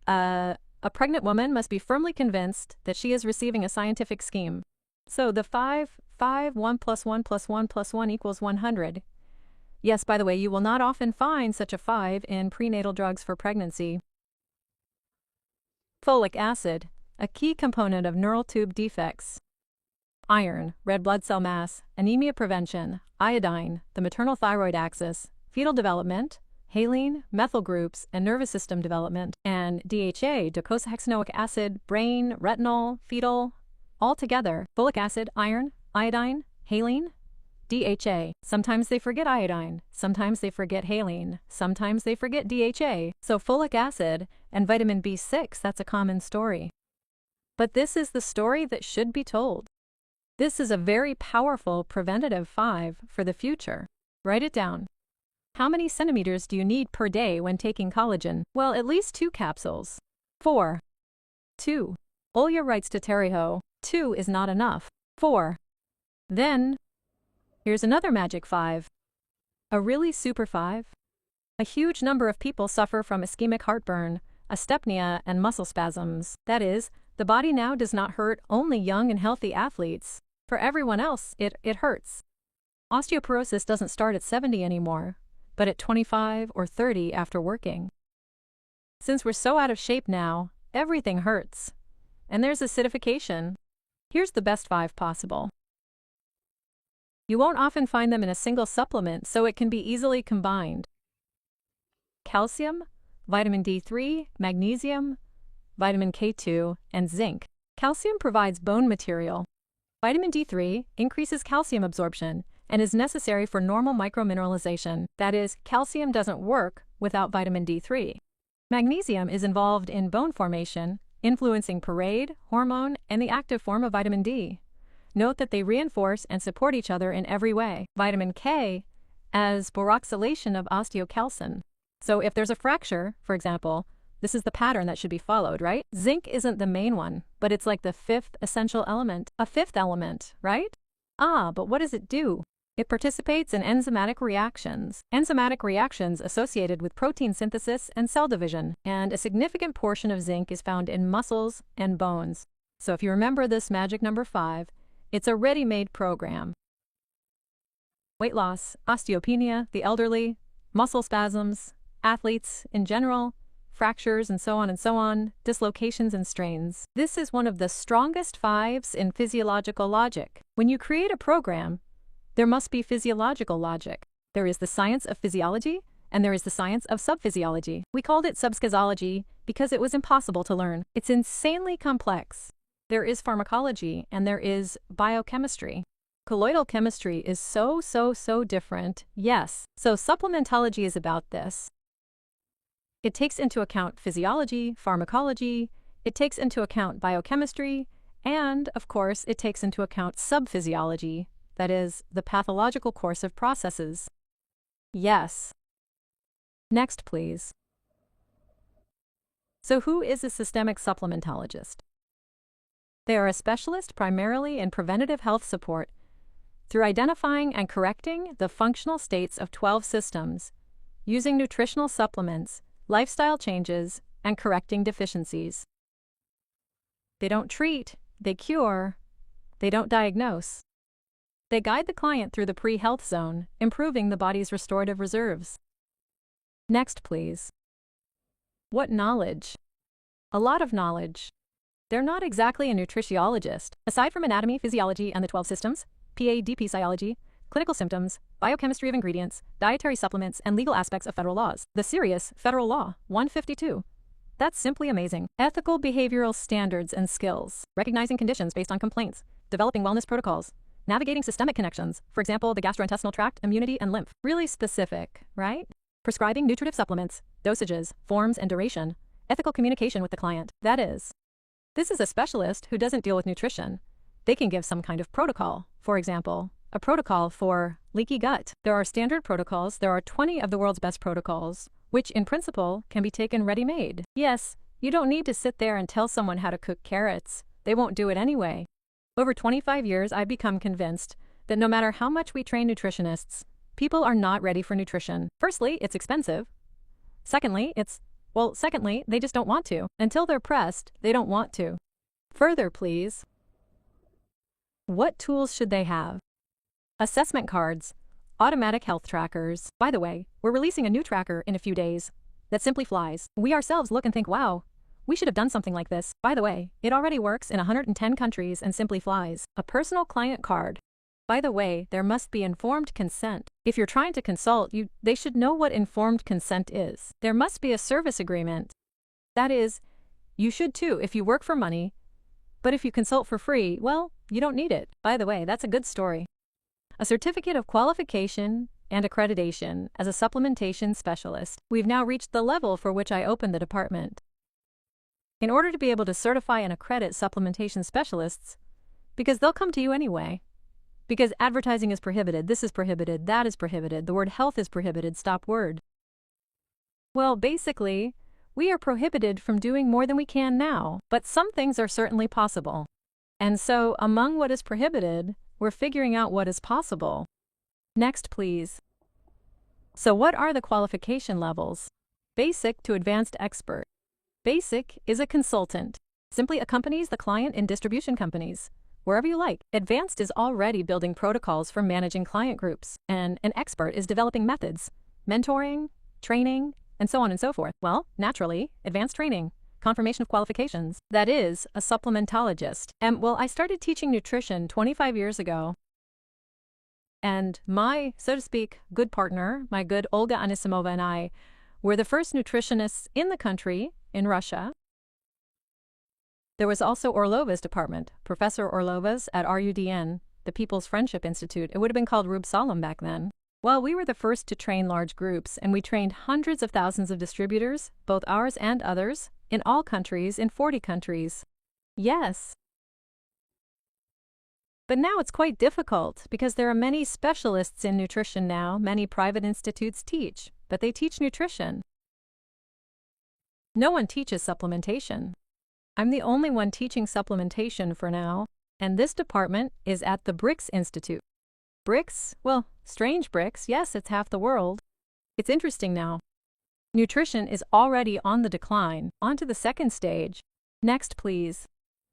a pregnant woman must be firmly convinced that she is receiving a scientific scheme. So the 1 plus 1 plus 1 plus 1 equals 100. Yes, by the way, you will not often find such a 5 in prenatal drugs for pregnancy. Folic acid, a key component of neural tube defects. Iron, red blood cell mass, anemia prevention, iodine, the maternal thyroid axis, fetal development, haline, methyl groups, and nervous system development, and DHA, docosahexaenoic acid, brain, retinol, fetal, all together, folic acid, iron, iodine, haline, DHA. Sometimes they forget iodine, sometimes they forget haline, sometimes they forget DHA. So folic acid and vitamin B6, that's a common story. But this is the story that should be told. This is a very powerful preventative 5 for the future. Write it down. How many centimeters do you need per day when taking collagen? Well, at least 2 capsules. 4. 2. Olya writes to Teriho, 2 is not enough. 4. Then, here's another magic 5. A really super 5. A huge number of people suffer from ischemic heartburn, astepnia, and muscle spasms. That is, the body now does not hurt only young and healthy athletes. For everyone else, it hurts. Osteoporosis doesn't start at 70 anymore, but at 25 or 30 after working. Since we're so out of shape now, everything hurts. And there's acidification. Here's the best 5 possible. You won't often find them in a single supplement, so it can be easily combined. Calcium, vitamin D3, magnesium, vitamin K2, and zinc. Calcium provides bone material. Vitamin D3 increases calcium absorption and is necessary for normal micromineralization. That is, calcium doesn't work without vitamin D3. Magnesium is involved in bone formation, influencing parade, hormone, and the active form of vitamin D. Note that they reinforce and support each other in every way. Vitamin K as boroxylation of osteocalcin. So if there's a fracture, for example, this is the pattern that should be followed, right? Zinc isn't the main one, but it's like the 5th essential element. A 5th element, right? But what does it do? It participates in enzymatic reactions. Enzymatic reactions associated with protein synthesis and cell division, and a significant portion of zinc is found in muscles and bones. So if you remember this magic number 5, it's a ready-made program. Weight loss, osteopenia, the elderly, muscle spasms, athletes in general, fractures and so on, dislocations and strains. This is one of the strongest 5s in physiological logic. When you create a program, there must be physiological logic. There is the science of physiology, and there is the science of subphysiology. We called it subschizology because it was impossible to learn. It's insanely complex. There is pharmacology, and there is biochemistry. Colloidal chemistry is so different. Yes, so supplementology is about this. It takes into account physiology, pharmacology, it takes into account biochemistry, and, of course, it takes into account subphysiology, that is, the pathological course of processes. Yes. Next, please. So who is a systemic supplementologist? They are a specialist primarily in preventative health support through identifying and correcting the functional states of 12 systems, using nutritional supplements, lifestyle changes, and correcting deficiencies. They don't treat, they cure, they don't diagnose. They guide the client through the pre-health zone, improving the body's restorative reserves. Next, please. What knowledge? A lot of knowledge. They're not exactly a nutritiologist. Aside from anatomy, physiology, and the 12 systems, PADP physiology, clinical symptoms, biochemistry of ingredients, dietary supplements, and legal aspects of federal laws. The serious Federal Law 152. That's simply amazing. Ethical behavioral standards and skills. Recognizing conditions based on complaints. Developing wellness protocols. Navigating systemic connections. For example, the gastrointestinal tract, immunity, and lymph. Really specific, right? Prescribing nutritive supplements, dosages, forms, and duration. Ethical communication with the client. That is, this is a specialist who doesn't deal with nutrition. They can give some kind of protocol. For example, a protocol for leaky gut. There are standard protocols. There are 20 of the world's best protocols, which in principle can be taken ready-made. Yes, you don't need to sit there and tell someone how to cook carrots. They won't do it anyway. Over 25 years, I've become convinced that no matter how much we train nutritionists, people are not ready for nutrition. Firstly, it's expensive. Secondly, they just don't want to. Until they're pressed, they don't want to. Further, please. What tools should they have? Assessment cards, automatic health trackers. By the way, we're releasing a new tracker in a few days that simply flies. We ourselves look and think, wow, we should have done something like this. By the way, it already works in 110 countries and simply flies. A personal client card. By the way, there must be informed consent. If you're trying to consult, they should know what informed consent is. There must be a service agreement. That is, you should too if you work for money, but if you consult for free, well, you don't need it. By the way, that's a good story. A certificate of qualification and accreditation as a supplementation specialist. We've now reached the level for which I opened the department. In order to be able to certify and accredit supplementation specialists, because they'll come to you anyway. Because advertising is prohibited, this is prohibited, that is prohibited, the word health is prohibited, stop word. Well, basically, we are prohibited from doing more than we can now, but some things are certainly possible. And so, among what is prohibited, we're figuring out what is possible. Next, please. So what are the qualification levels? Basic to advanced expert. Basic is a consultant. Simply accompanies the client in distribution companies. Wherever you like. Advanced is already building protocols for managing client groups. And an expert is developing methods, mentoring, training, and so on and so forth. Well, naturally, advanced training, confirmation of qualifications. That is a supplementologist. And well, I started teaching nutrition 25 years ago. And my, so to speak, good partner, my good Olga Anisimova and I, were the first nutritionists in the country, in Russia. There was also Orlova's department, Professor Orlova's at RUDN, the People's Friendship Institute. It would have been called Rub Salom back then. Well, we were the first to train large groups, and we trained hundreds of thousands of distributors, both ours and others, in all countries, in 40 countries. Yes. But now it's quite difficult, because there are many specialists in nutrition now. Many private institutes teach, but they teach nutrition. No one teaches supplementation. I'm the only one teaching supplementation for now, and this department is at the BRICS Institute. BRICS? Well, strange BRICS. Yes, it's half the world. It's interesting now. Nutrition is already on the decline. On to the second stage. Next, please.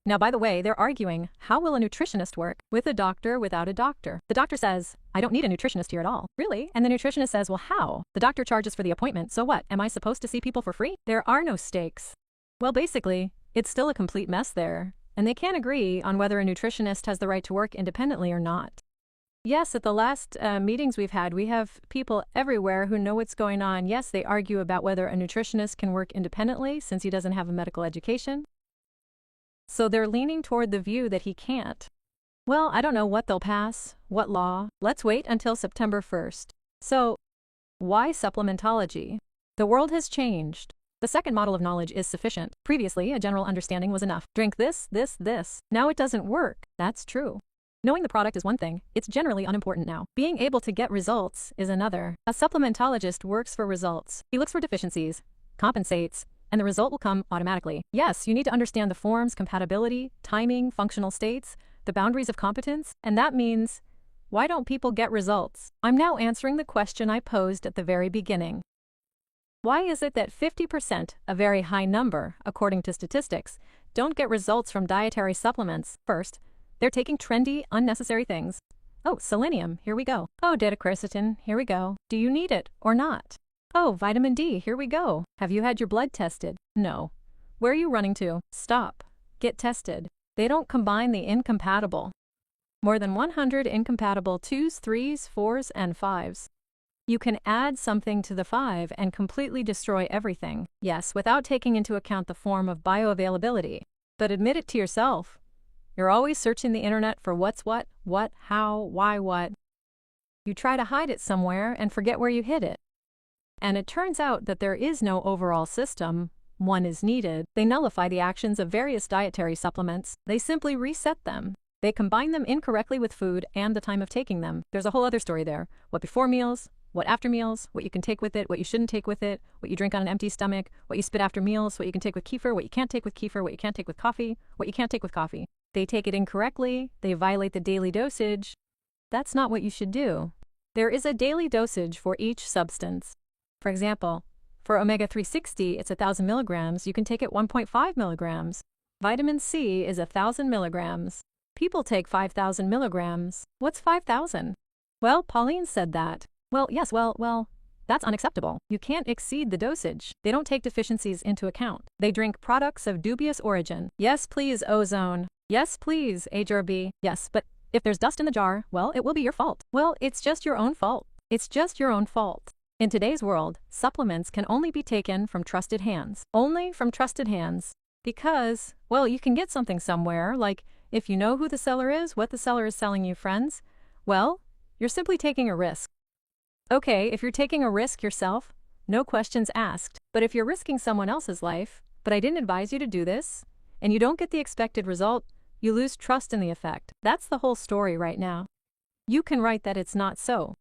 Now, by the way, they're arguing, how will a nutritionist work? With a doctor, without a doctor. The doctor says, I don't need a nutritionist here at all. Really? And the nutritionist says, well, how? The doctor charges for the appointment, so what? Am I supposed to see people for free? There are no stakes. Well, basically, it's still a complete mess there, and they can't agree on whether a nutritionist has the right to work independently or not. Yes, at the last meetings we've had, we have people everywhere who know what's going on. Yes, they argue about whether a nutritionist can work independently since he doesn't have a medical education. So they're leaning toward the view that he can't. Well, I don't know what they'll pass, what law. Let's wait until September 1st. So, why supplementology? The world has changed. The second model of knowledge is sufficient. Previously, a general understanding was enough. Drink this, this, this. Now it doesn't work. That's true. Knowing the product is one thing. It's generally unimportant now. Being able to get results is another. A supplementologist works for results. He looks for deficiencies, compensates, and the result will come automatically. Yes, you need to understand the forms, compatibility, timing, functional states, the boundaries of competence, and that means, why don't people get results? I'm now answering the question I posed at the very beginning. Why is it that 50%, a very high number, according to statistics, don't get results from dietary supplements? First, they're taking trendy, unnecessary things. Oh, selenium, here we go. Oh, beta-quercetin, here we go. Do you need it or not? Oh, vitamin D, here we go. Have you had your blood tested? No. Where are you running to? Stop. Get tested. They don't combine the incompatible. More than 100 incompatible 2s, 3s, 4s, and 5s. You can add something to the 5 and completely destroy everything. Yes, without taking into account the form of bioavailability. But admit it to yourself. You're always searching the internet for what's what, how, why, what. You try to hide it somewhere and forget where you hid it. And it turns out that there is no overall system. One is needed. They nullify the actions of various dietary supplements. They simply reset them. They combine them incorrectly with food and the time of taking them. There's a whole other story there. What before meals, what after meals, what you can take with it, what you shouldn't take with it, what you drink on an empty stomach, what you spit after meals, what you can take with kefir, what you can't take with kefir, what you can't take with coffee, what you can't take with coffee. They take it incorrectly. They violate the daily dosage. That's not what you should do. There is a daily dosage for each substance. For example, for omega-360, it's 1,000 milligrams. You can take it 1.5 milligrams. Vitamin C is 1,000 milligrams. People take 5,000 milligrams. What's 5,000? Well, Pauline said that. Well, yes, well, that's unacceptable. You can't exceed the dosage. They don't take deficiencies into account. They drink products of dubious origin. Yes, please, ozone. Yes, please, HRB. Yes, but if there's dust in the jar, well, it will be your fault. Well, it's just your own fault. It's just your own fault. In today's world, supplements can only be taken from trusted hands. Only from trusted hands. Because, well, you can get something somewhere, like if you know who the seller is, what the seller is selling you, friends, well, you're simply taking a risk. Okay, if you're taking a risk yourself, no questions asked. But if you're risking someone else's life, but I didn't advise you to do this, and you don't get the expected result, you lose trust in the effect. That's the whole story right now. You can write that it's not so.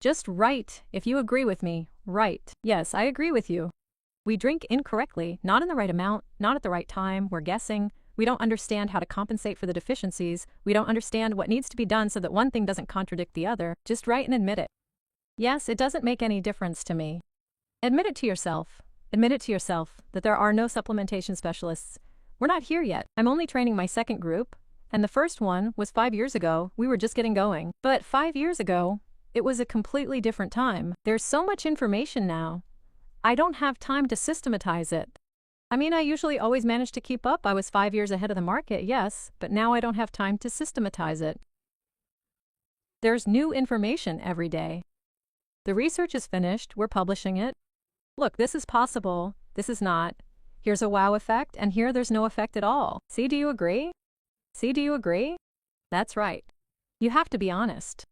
Just write, if you agree with me, write. Yes, I agree with you. We drink incorrectly, not in the right amount, not at the right time, we're guessing. We don't understand how to compensate for the deficiencies. We don't understand what needs to be done so that one thing doesn't contradict the other. Just write and admit it. Yes, it doesn't make any difference to me. Admit it to yourself. Admit it to yourself that there are no supplementation specialists. We're not here yet. I'm only training my second group, and the first one was 5 years ago. We were just getting going. But 5 years ago, it was a completely different time. There's so much information now. I don't have time to systematize it. I mean, I usually always manage to keep up. I was 5 years ahead of the market, yes, but now I don't have time to systematize it. There's new information every day. The research is finished. We're publishing it. Look, this is possible. This is not. Here's a wow effect, and here there's no effect at all. See, do you agree? See, do you agree? That's right. You have to be honest.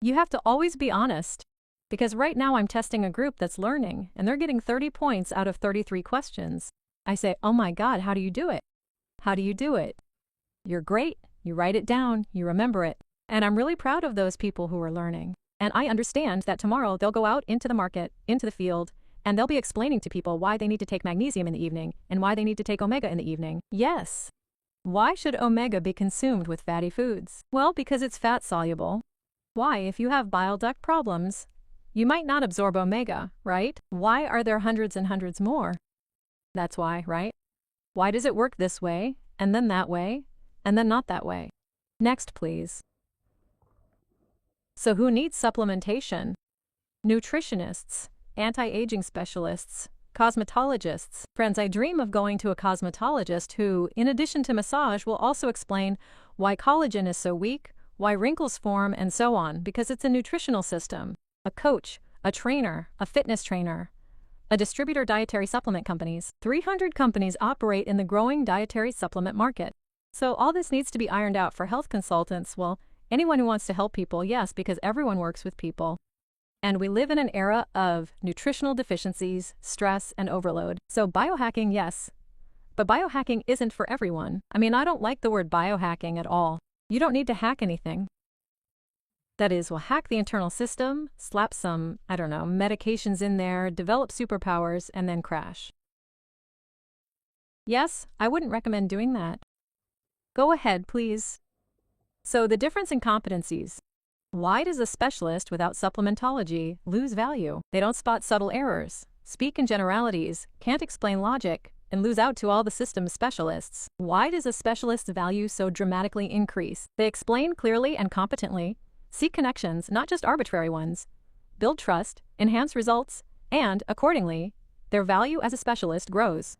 You have to always be honest. Because right now I'm testing a group that's learning, and they're getting 30 points out of 33 questions. I say, oh my God, how do you do it? How do you do it? You're great. You write it down. You remember it. And I'm really proud of those people who are learning. And I understand that tomorrow they'll go out into the market, into the field, and they'll be explaining to people why they need to take magnesium in the evening and why they need to take omega in the evening. Yes. Why should omega be consumed with fatty foods? Well, because it's fat soluble. Why, if you have bile duct problems, you might not absorb omega, right? Why are there hundreds and hundreds more? That's why, right? Why does it work this way, and then that way, and then not that way? Next, please. So who needs supplementation? Nutritionists, anti-aging specialists, cosmetologists. Friends, I dream of going to a cosmetologist who, in addition to massage, will also explain why collagen is so weak, why wrinkles form, and so on, because it's a nutritional system. A coach, a trainer, a fitness trainer, a distributor dietary supplement companies. 300 companies operate in the growing dietary supplement market. So all this needs to be ironed out for health consultants. Well, anyone who wants to help people, yes, because everyone works with people. And we live in an era of nutritional deficiencies, stress, and overload. So biohacking, yes. But biohacking isn't for everyone. I mean, I don't like the word biohacking at all. You don't need to hack anything. That is, we'll hack the internal system, slap some, medications in there, develop superpowers, and then crash. Yes, I wouldn't recommend doing that. Go ahead, please. So the difference in competencies. Why does a specialist without supplementology lose value? They don't spot subtle errors, speak in generalities, can't explain logic, and lose out to all the systems specialists. Why does a specialist's value so dramatically increase? They explain clearly and competently, seek connections, not just arbitrary ones, build trust, enhance results, and, accordingly, their value as a specialist grows.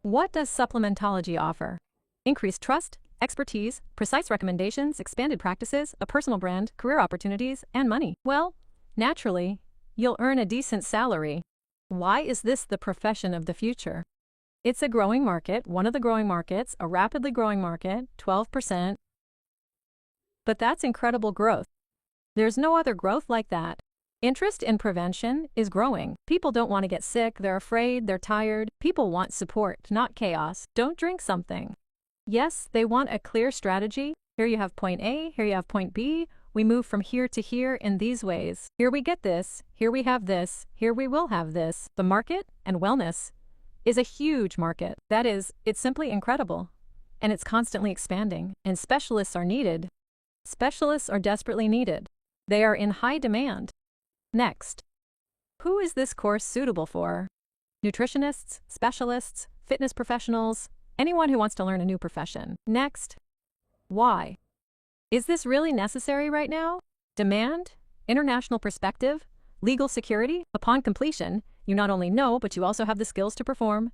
What does supplementology offer? Increased trust, expertise, precise recommendations, expanded practices, a personal brand, career opportunities, and money. Well, naturally, you'll earn a decent salary. Why is this the profession of the future? It's a growing market, one of the growing markets, a rapidly growing market, 12%. But that's incredible growth. There's no other growth like that. Interest in prevention is growing. People don't want to get sick, they're afraid, they're tired. People want support, not chaos. Don't drink something. Yes, they want a clear strategy. Here you have point A, here you have point B. We move from here to here in these ways. Here we get this, here we have this, here we will have this. The market and wellness is a huge market. That is, it's simply incredible. And it's constantly expanding. And specialists are needed. Specialists are desperately needed. They are in high demand. Next, who is this course suitable for? Nutritionists, specialists, fitness professionals, anyone who wants to learn a new profession. Next, why? Is this really necessary right now? Demand, international perspective, legal security. Upon completion, you not only know, but you also have the skills to perform,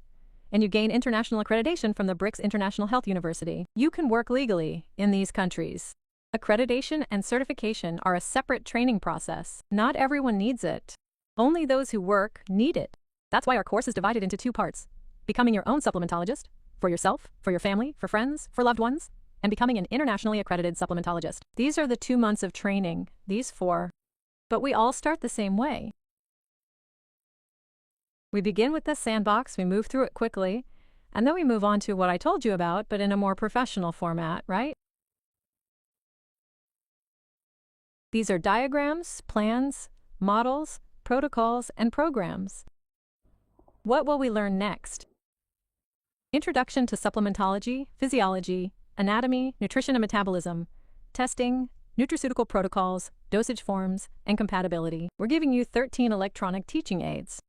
and you gain international accreditation from the BRICS International Health University. You can work legally in these countries. Accreditation and certification are a separate training process. Not everyone needs it. Only those who work need it. That's why our course is divided into two parts: becoming your own supplementologist, for yourself, for your family, for friends, for loved ones, and becoming an internationally accredited supplementologist. These are the 2 months of training, these 4. But we all start the same way. We begin with the sandbox, we move through it quickly, and then we move on to what I told you about, but in a more professional format, right? These are diagrams, plans, models, protocols, and programs. What will we learn next? Introduction to supplementology, physiology, anatomy, nutrition and metabolism, testing, nutraceutical protocols, dosage forms, and compatibility. We're giving you 13 electronic teaching aids.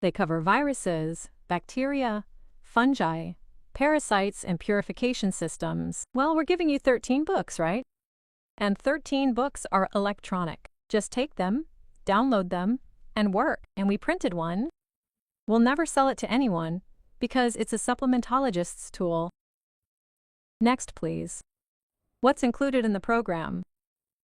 They cover viruses, bacteria, fungi, parasites, and purification systems. Well, we're giving you 13 books, right? And 13 books are electronic. Just take them, download them, and work. And we printed one. We'll never sell it to anyone because it's a supplementologist's tool. Next, please. What's included in the program?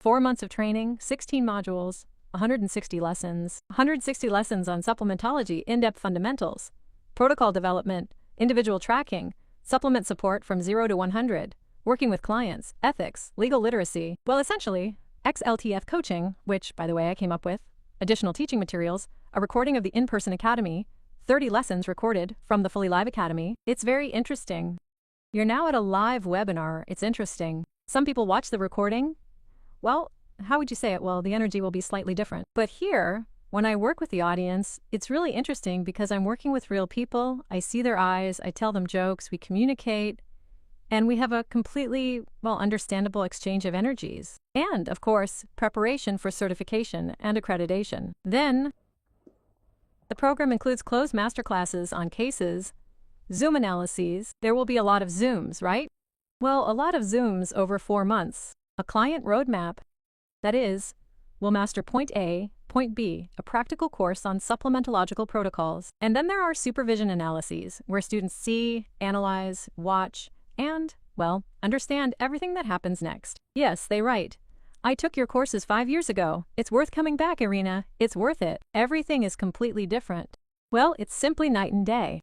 4 months of training, 16 modules, 160 lessons. 160 lessons on supplementology, in-depth fundamentals, protocol development, individual tracking, supplement support from 0 to 100, working with clients, ethics, legal literacy. Well, essentially, XLTF coaching, which, by the way, I came up with, additional teaching materials, a recording of the in-person academy, 30 lessons recorded from the Fully Live Academy. It's very interesting. You're now at a live webinar. It's interesting. Some people watch the recording. Well, how would you say it? Well, the energy will be slightly different. But here, when I work with the audience, it's really interesting because I'm working with real people. I see their eyes, I tell them jokes, we communicate, and we have a completely, well, understandable exchange of energies. And, of course, preparation for certification and accreditation. Then, the program includes closed masterclasses on cases, Zoom analyses. There will be a lot of Zooms, right? Well, a lot of Zooms over 4 months. A client roadmap. That is, we'll master point A, point B, a practical course on supplementological protocols. And then there are supervision analyses, where students see, analyze, watch, and, well, understand everything that happens next. Yes, they write, I took your courses 5 years ago. It's worth coming back, Irina. It's worth it. Everything is completely different. Well, it's simply night and day.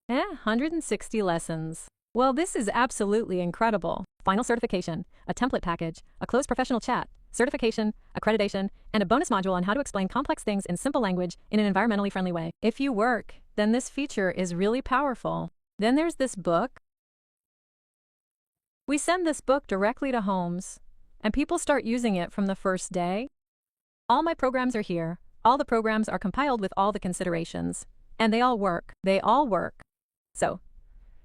160 lessons. Well, this is absolutely incredible. Final certification, a template package, a closed professional chat, certification, accreditation, and a bonus module on how to explain complex things in simple language in an environmentally friendly way. If you work, then this feature is really powerful. Then there's this book. We send this book directly to homes, and people start using it from the first day. All my programs are here. All the programs are compiled with all the considerations. And they all work. They all work. So,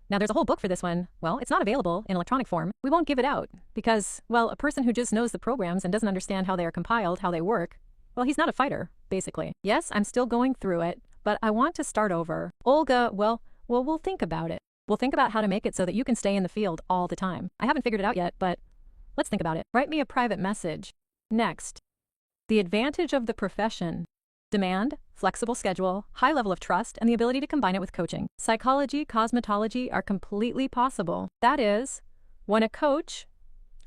now there's a whole book for this one. Well, it's not available in electronic form. We won't give it out because, well, a person who just knows the programs and doesn't understand how they are compiled, how they work, well, he's not a fighter, basically. Yes, I'm still going through it, but I want to start over. Olga, well, we'll think about it. We'll think about how to make it so that you can stay in the field all the time. I haven't figured it out yet, but let's think about it. Write me a private message. Next, the advantage of the profession. Demand, flexible schedule, high level of trust, and the ability to combine it with coaching. Psychology, cosmetology are completely possible. That is, when a coach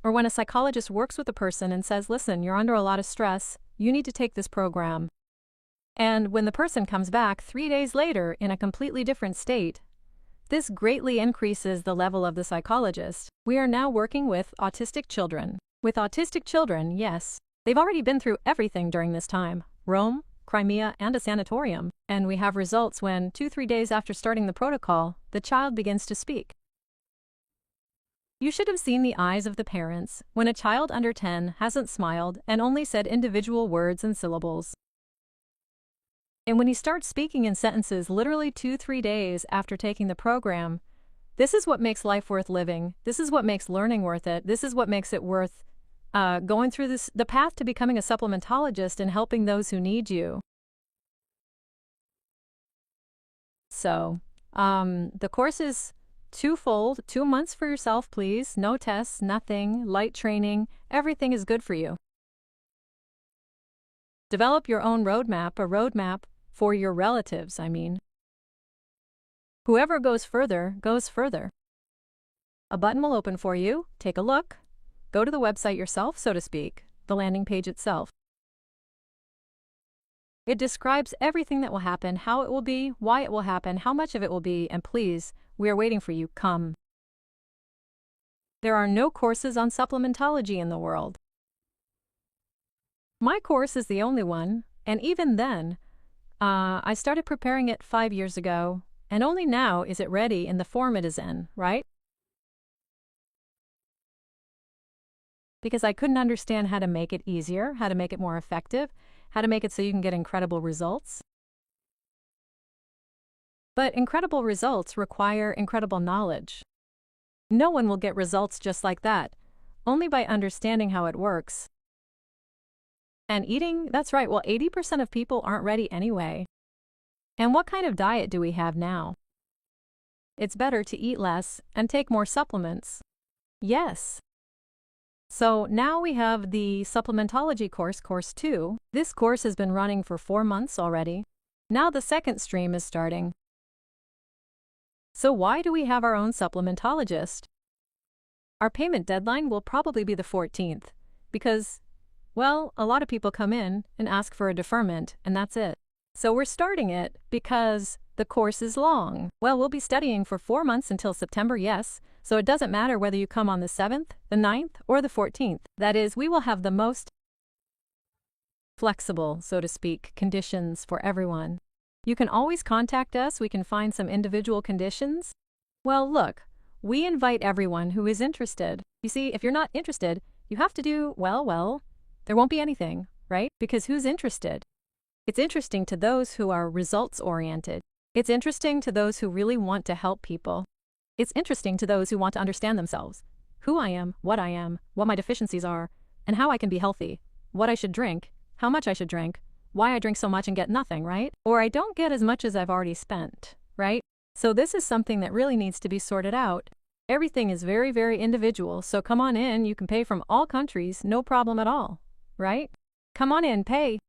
or when a psychologist works with a person and says, listen, you're under a lot of stress, you need to take this program. And when the person comes back 3 days later in a completely different state, this greatly increases the level of the psychologist. We are now working with autistic children. With autistic children, yes, they've already been through everything during this time. Rome, Crimea, and a sanatorium. And we have results when 2-3 days after starting the protocol, the child begins to speak. You should have seen the eyes of the parents when a child under 10 hasn't smiled and only said individual words and syllables. And when he starts speaking in sentences literally 2-3 days after taking the program, this is what makes life worth living. This is what makes learning worth it. This is what makes it worth going through the path to becoming a supplementologist and helping those who need you. So, the course is twofold, 2 months for yourself, please. No tests, nothing, light training, everything is good for you. Develop your own roadmap, a roadmap for your relatives, I mean. Whoever goes further, goes further. A button will open for you, take a look. Go to the website yourself, so to speak, the landing page itself. It describes everything that will happen, how it will be, why it will happen, how much of it will be, and please, we are waiting for you, come. There are no courses on supplementology in the world. My course is the only one, and even then, I started preparing it 5 years ago, and only now is it ready in the form it is in, right? Because I couldn't understand how to make it easier, how to make it more effective, how to make it so you can get incredible results. But incredible results require incredible knowledge. No one will get results just like that, only by understanding how it works. And eating, that's right, well, 80% of people aren't ready anyway. And what kind of diet do we have now? It's better to eat less and take more supplements. Yes. So now we have the supplementology course, course 2. This course has been running for 4 months already. Now the second stream is starting. So why do we have our own supplementologist? Our payment deadline will probably be the 14th because, well, a lot of people come in and ask for a deferment, and that's it. So we're starting it because the course is long. Well, we'll be studying for 4 months until September, yes, so it doesn't matter whether you come on the 7th, the 9th, or the 14th. That is, we will have the most flexible, so to speak, conditions for everyone. You can always contact us. We can find some individual conditions. Well, look, we invite everyone who is interested. You see, if you're not interested, you have to do, well, there won't be anything, right? Because who's interested? It's interesting to those who are results-oriented. It's interesting to those who really want to help people. It's interesting to those who want to understand themselves, who I am, what my deficiencies are, and how I can be healthy, what I should drink, how much I should drink, why I drink so much and get nothing, right? Or I don't get as much as I've already spent, right? So this is something that really needs to be sorted out. Everything is very, very individual, so come on in. You can pay from all countries, no problem at all, right? Come on in, pay.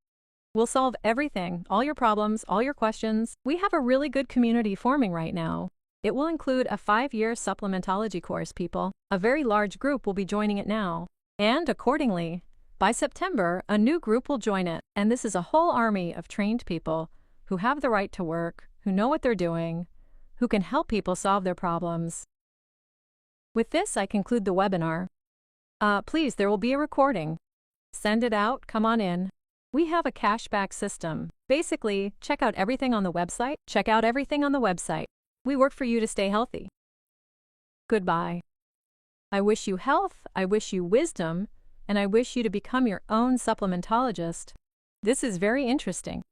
We'll solve everything, all your problems, all your questions. We have a really good community forming right now. It will include a 5-year supplementology course, people. A very large group will be joining it now. And accordingly, by September, a new group will join it. And this is a whole army of trained people who have the right to work, who know what they're doing, who can help people solve their problems. With this, I conclude the webinar. Please, there will be a recording. Send it out, come on in. We have a cashback system. Basically, check out everything on the website. Check out everything on the website. We work for you to stay healthy. Goodbye. I wish you health, I wish you wisdom, and I wish you to become your own supplementologist. This is very interesting.